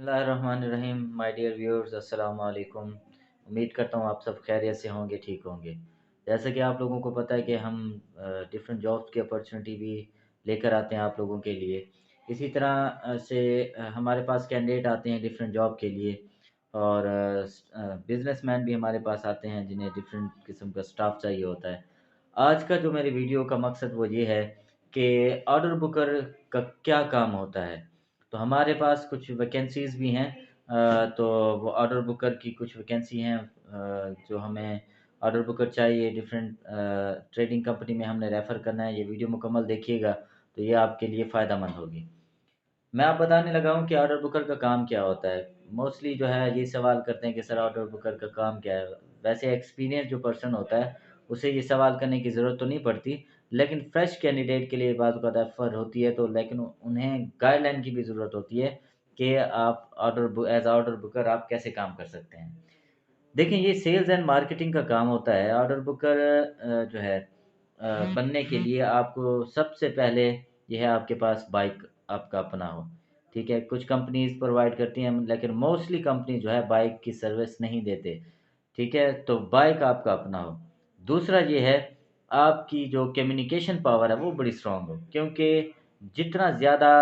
बिस्मिल्लाहिर्रहमानिर्रहीम। My dear viewers, अस्सलाम वालेकुम। उम्मीद करता हूँ आप सब खैरियत से होंगे, ठीक होंगे। जैसे कि आप लोगों को पता है कि हम डिफरेंट जॉब्स की अपॉर्चुनिटी भी लेकर आते हैं आप लोगों के लिए। इसी तरह हमारे पास कैंडिडेट आते हैं डिफरेंट जॉब के लिए, और बिजनेसमैन भी हमारे पास आते हैं जिन्हें डिफरेंट किस्म का स्टाफ चाहिए होता है। आज का जो मेरे वीडियो का मकसद वो ये है कि ऑर्डर बुकर का क्या काम होता है। तो हमारे पास कुछ वैकेंसीज़ भी हैं। तो वो ऑर्डर बुकर की कुछ वैकेंसी हैं जो हमें ऑर्डर बुकर चाहिए। डिफरेंट ट्रेडिंग कंपनी में हमने रेफ़र करना है। ये वीडियो मुकम्मल देखिएगा तो ये आपके लिए फ़ायदेमंद होगी। मैं आप बताने लगा हूँ कि ऑर्डर बुकर का काम क्या होता है। मोस्टली जो है ये सवाल करते हैं कि सर ऑर्डर बुकर का काम क्या है? वैसे एक्सपीरियंस जो पर्सन होता है उसे ये सवाल करने की ज़रूरत तो नहीं पड़ती, लेकिन फ्रेश कैंडिडेट के लिए बात ऑफ़र होती है, तो लेकिन उन्हें गाइडलाइन की भी ज़रूरत होती है कि आप एज़ ऑर्डर बुकर आप कैसे काम कर सकते हैं। देखिए, ये सेल्स एंड मार्केटिंग का काम होता है। ऑर्डर बुकर जो है बनने के लिए आपको सबसे पहले ये है आपके पास बाइक आपका अपना हो, ठीक है? कुछ कंपनीज़ प्रोवाइड करती हैं, लेकिन मोस्टली कंपनी जो है बाइक की सर्विस नहीं देते, ठीक है? तो बाइक आपका अपना हो। दूसरा ये है, आपकी जो कम्युनिकेशन पावर है वो बड़ी स्ट्रॉन्ग हो, क्योंकि जितना ज़्यादा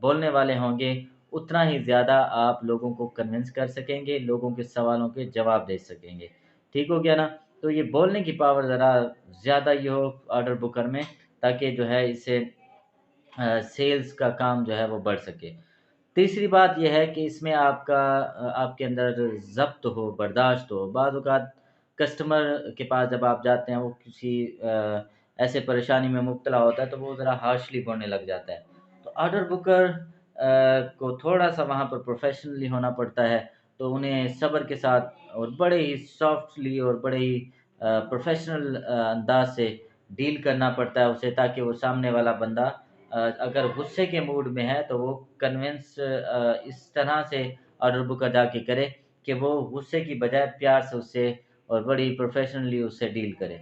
बोलने वाले होंगे उतना ही ज़्यादा आप लोगों को कन्विंस कर सकेंगे, लोगों के सवालों के जवाब दे सकेंगे। ठीक हो गया ना? तो ये बोलने की पावर ज़रा ज़्यादा ही हो ऑर्डर बुकर में, ताकि जो है इससे सेल्स का काम जो है वो बढ़ सके। तीसरी बात ये है कि इसमें आपके अंदर ज़ब्त हो, बर्दाश्त हो। बाज़ औक़ात कस्टमर के पास जब आप जाते हैं, वो किसी ऐसे परेशानी में मुब्तला होता है, तो वो ज़रा हार्शली बोलने लग जाता है। तो ऑर्डर बुकर को थोड़ा-सा वहाँ पर प्रोफ़ेशनली होना पड़ता है, तो उन्हें सब्र के साथ और बड़े ही सॉफ्टली और बड़े ही प्रोफ़ेशनल अंदाज़ से डील करना पड़ता है उसे, ताकि वो सामने वाला बंदा अगर गुस्से के मूड में है तो वो कन्विंस इस तरह से ऑर्डर बुक अदा के करे कि वो गुस्से की बजाय प्यार से उससे और बड़ी प्रोफ़ेशनली उससे डील करे।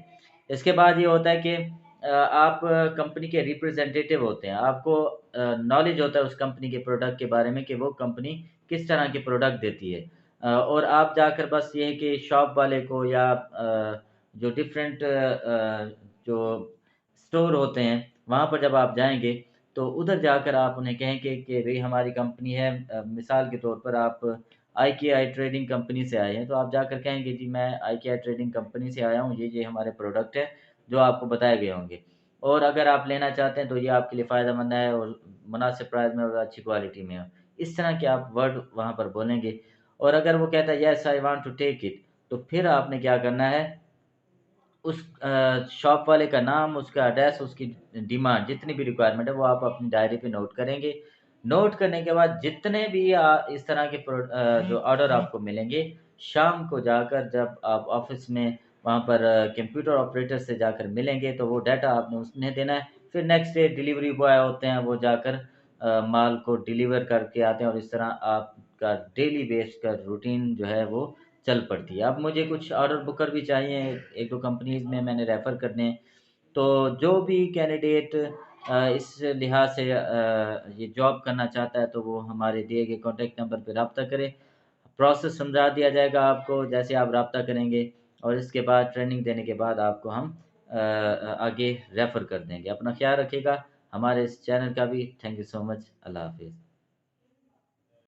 इसके बाद ये होता है कि आप कंपनी के रिप्रेजेंटेटिव होते हैं। आपको नॉलेज होता है उस कंपनी के प्रोडक्ट के बारे में कि वो कंपनी किस तरह के प्रोडक्ट देती है। और आप जाकर बस ये है कि शॉप वाले को या जो डिफरेंट जो स्टोर होते हैं, वहाँ पर जब आप जाएँगे, तो उधर जाकर आप उन्हें कहेंगे कि भई हमारी कंपनी है। मिसाल के तौर पर आप आईकेआई ट्रेडिंग कंपनी से आए हैं, तो आप जाकर कहेंगे जी मैं आईकेआई ट्रेडिंग कंपनी से आया हूँ, ये हमारे प्रोडक्ट हैं, जो आपको बताए गए होंगे। और अगर आप लेना चाहते हैं तो ये आपके लिए फ़ायदेमंद है और मुनासिब प्राइस में और अच्छी क्वालिटी में हो। इस तरह के आप वर्ड वहाँ पर बोलेंगे, और अगर वो कहता है yes I want to take it, तो फिर आपने क्या करना है, उस शॉप वाले का नाम, उसका एड्रेस, उसकी डिमांड, जितनी भी रिक्वायरमेंट है वो आप अपनी डायरी पे नोट करेंगे। नोट करने के बाद जितने भी इस तरह के जो ऑर्डर आपको मिलेंगे, शाम को जाकर जब आप ऑफ़िस में वहाँ पर कंप्यूटर ऑपरेटर से जाकर मिलेंगे, तो वो डाटा आपने उन्हें देना है। फिर नेक्स्ट डे डिलीवरी बॉय होते हैं, वो जाकर माल को डिलीवर करके आते हैं, और इस तरह आपका डेली बेस का रूटीन जो है वो चल पड़ती है। अब मुझे कुछ ऑर्डर बुकर भी चाहिए, 1-2 कंपनीज़ में मैंने रेफ़र करने हैं। तो जो भी कैंडिडेट इस लिहाज से ये जॉब करना चाहता है, तो वो हमारे दिए गए कॉन्टैक्ट नंबर पे राब्ता करे। प्रोसेस समझा दिया जाएगा आपको, जैसे आप राब्ता करेंगे, और इसके बाद ट्रेनिंग देने के बाद आपको हम आगे रेफ़र कर देंगे। अपना ख़्याल रखिएगा। हमारे इस चैनल का भी थैंक यू सो मच। अल्लाह हाफ़िज़।